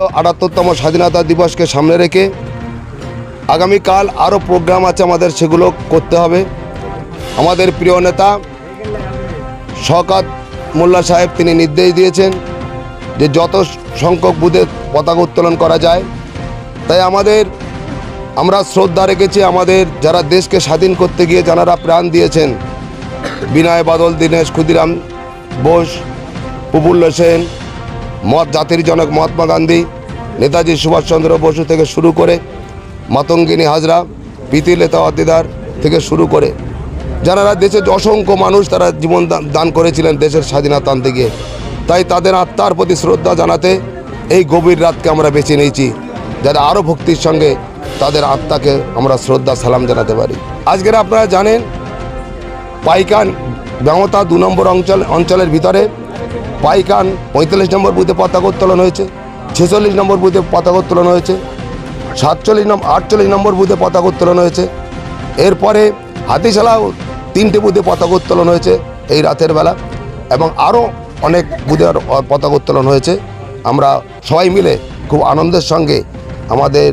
78তম স্বাধীনতা দিবসকে সামনে রেখে আগামীকাল আরও প্রোগ্রাম আছে আমাদের, সেগুলো করতে হবে। আমাদের প্রিয় নেতা শওকত মোল্লা সাহেব তিনি নির্দেশ দিয়েছেন যে যত সংখ্যক বুথে পতাকা উত্তোলন করা যায়। তাই আমরা শ্রদ্ধা রেখেছি আমাদের যারা দেশকে স্বাধীন করতে গিয়ে যারা প্রাণ দিয়েছেন, বিনয় বাদল দীনেশ, ক্ষুদিরাম বোস, প্রফুল্ল সেন, জাতির জনক মহাত্মা গান্ধী, নেতাজি সুভাষচন্দ্র বসু থেকে শুরু করে মাতঙ্গিনী হাজরা, প্রীতিলতা ওয়াদ্দেদার থেকে শুরু করে যারা দেশের অসংখ্য মানুষ তারা জীবন দান করেছিলেন দেশের স্বাধীনতা আনতে গিয়ে। তাই তাদের আত্মার প্রতি শ্রদ্ধা জানাতে এই গভীর রাতকে আমরা বেছে নিয়েছি, যাতে আরও ভক্তির সঙ্গে তাদের আত্মাকে আমরা শ্রদ্ধা সালাম জানাতে পারি। আজকের আপনারা জানেন পাইকান ব্যাঙতা 2 নম্বর অঞ্চলের ভিতরে পাইকান 45 নম্বর বুথে পতাকা উত্তোলন হয়েছে, 46 নম্বর বুথে পতাকা উত্তোলন হয়েছে, 48 নম্বর বুথে পতাকা উত্তোলন হয়েছে। এরপরে হাতিশালাও 3টে বুথে পতাকা উত্তোলন হয়েছে এই রাতের বেলা, এবং আরও অনেক বুথে পতাকা উত্তোলন হয়েছে। আমরা সবাই মিলে খুব আনন্দের সঙ্গে আমাদের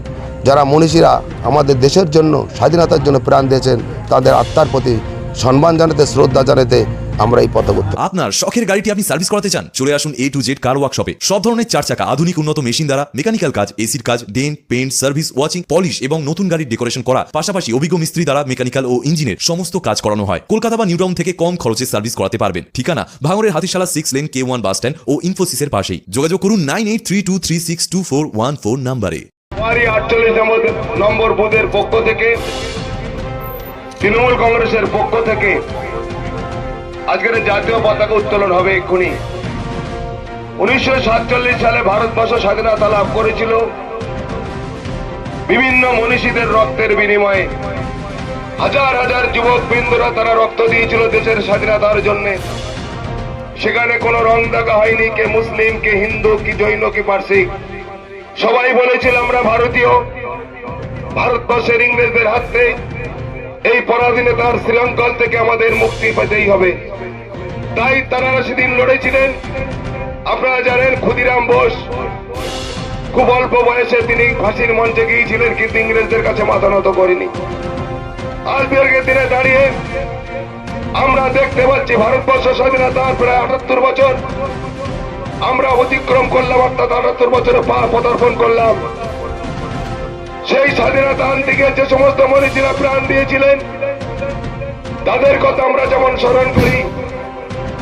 যারা মনীষীরা আমাদের দেশের জন্য স্বাধীনতার জন্য প্রাণ দিয়েছেন তাদের আত্মার প্রতি সম্মান জানাতে, শ্রদ্ধা জানাতে আমরা এই পতাকা উত্তোলন। আপনার শখের গাড়িটি আপনি সার্ভিস করাতে চান, চলে আসুন A to Z কার ওয়ার্কশপে। সব ধরনের 4 চাকা আধুনিক উন্নত মেশিন দ্বারা মেকানিক্যাল কাজ, এসির কাজ, dent, paint, service, washing, polish এবং নতুন গাড়ির ডেকোরেশন করা, পাশাপাশি অভিজ্ঞ মিস্ত্রি দ্বারা মেকানিক্যাল ও ইঞ্জিনের সমস্ত কাজ করানো হয়। কলকাতা বা নিউ টাউন থেকে কম খরচে সার্ভিস করাতে পারবেন। ঠিকানা ভাঙড়ের Hatishala 6 lane K1 bus stand ও ইনফোসিসের পাশেই। যোগাযোগ করুন 9832362414 নম্বরে। 48 নম্বর বুথের পক্ষ থেকে, তৃণমূল কংগ্রেসের পক্ষ থেকে আজকের জাতীয় পতাকা উত্তোলন হবে এক্ষুনি। 1947 সালে ভারতবর্ষ স্বাধীনতা লাভ করেছিল বিভিন্ন মনীষীদের রক্তের বিনিময়ে। হাজার হাজার যুবক বৃন্দরা তারা রক্ত দিয়েছিল দেশের স্বাধীনতার জন্য। সেখানে কোনো রং দেখা হয়নি, কে মুসলিম, কে হিন্দু, কি জৈন, কি পার্সি, সবাই বলেছিল আমরা ভারতীয়। ভারতবর্ষের ইংরেজদের হাতে এই পরাধীনতার শ্রীলঙ্কাল থেকে আমাদের মুক্তি পেতেই হবে। তাই তারা সেদিন লড়েছিলেন। আপনারা জানেন ক্ষুদিরাম বোস খুব অল্প বয়সে তিনি ফাঁসির মঞ্চে গিয়েছিলেন, কিন্তু ইংরেজদের কাছে মাথা নত করেনি। আজকের দিনে দাঁড়িয়ে আমরা দেখতে পাচ্ছি ভারতবর্ষ স্বাধীনতার প্রায় 78 বছর আমরা অতিক্রম করলাম, অর্থাৎ 78 বছরে পদার্পণ করলাম। সেই স্বাধীনতা আনতে গিয়ে যে সমস্ত মনীষীরা প্রাণ দিয়েছিলেন তাদের কথা আমরা যেমন স্মরণ করি,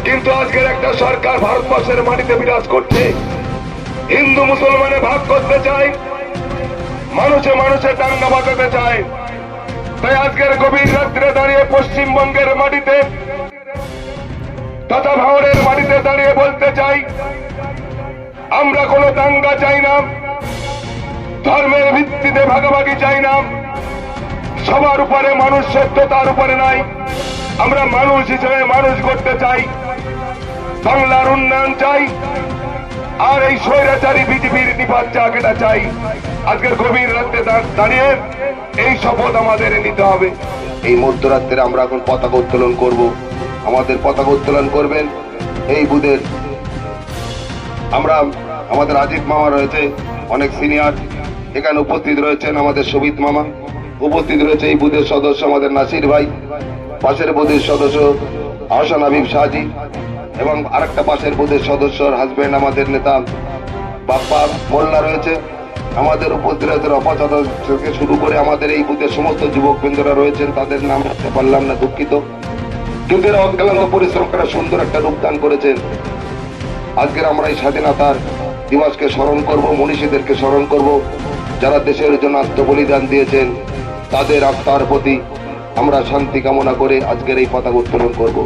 কিন্তু আজকের একটা সরকার ভারতবর্ষের মাটিতে বিরাজ করছে, হিন্দু মুসলমানে ভাগ করতে চায়, মানুষে মানুষে দাঙ্গা বাঁধাতে চায়। তাই আজকের গভীর রাত্রে দাঁড়িয়ে পশ্চিমবঙ্গের মাটিতে তথা ভাঙড়ের মাটিতে দাঁড়িয়ে বলতে চাই, আমরা কোনো দাঙ্গা চাই না, ধর্মের ভিত্তিতে ভাগাভাগি চাই না, সবার উপরে মানুষ সত্য তার উপরে নাই। আমরা মানুষ হিসেবে মানুষ করতে চাই, বাংলার উন্নয়ন চাই, আর এই স্বৈরাচারী বিজেপির নিপাত চাকরিটা চাই। আজকের গভীর রাতে দাঁড়িয়ে এই শপথ আমাদের নিতে হবে। এই মধ্যরাত্রে আমরা এখন পতাকা উত্তোলন করব। আমাদের পতাকা উত্তোলন করবেন এই বুথের আমাদের আজিত মামা রয়েছে, অনেক সিনিয়র এখানে উপস্থিত রয়েছেন, আমাদের শোভিত মামা উপস্থিত রয়েছে, এই বুথের সদস্য আমাদের নাসির ভাই, পাশের বুথের সদস্য আহসান হাবিব শাহজি, এবং আরেকটা পাশের বুথের সদস্যর হাজবেন্ড আমাদের নেতা বাপ্পা মোল্লা রয়েছে। আমাদের উপস্থিত রয়েছে অপাচার থেকে শুরু করে আমাদের এই বুথের সমস্ত যুবক বৃন্দরা রয়েছেন, তাদের নাম রাখতে পারলাম না, দুঃখিত, কিন্তু এরা অক্লান্ত পরিশ্রম করে সুন্দর একটা রূপদান করেছেন। আজকের আমরা এই স্বাধীনতার দিবসকে স্মরণ করব, মনীষীদেরকে স্মরণ করব, যারা দেশের জন্য আত্মবলিদান দিয়েছেন, তাদের আত্মার প্রতি আমরা শান্তি কামনা করে আজকের এই পতাকা উত্তোলন করব।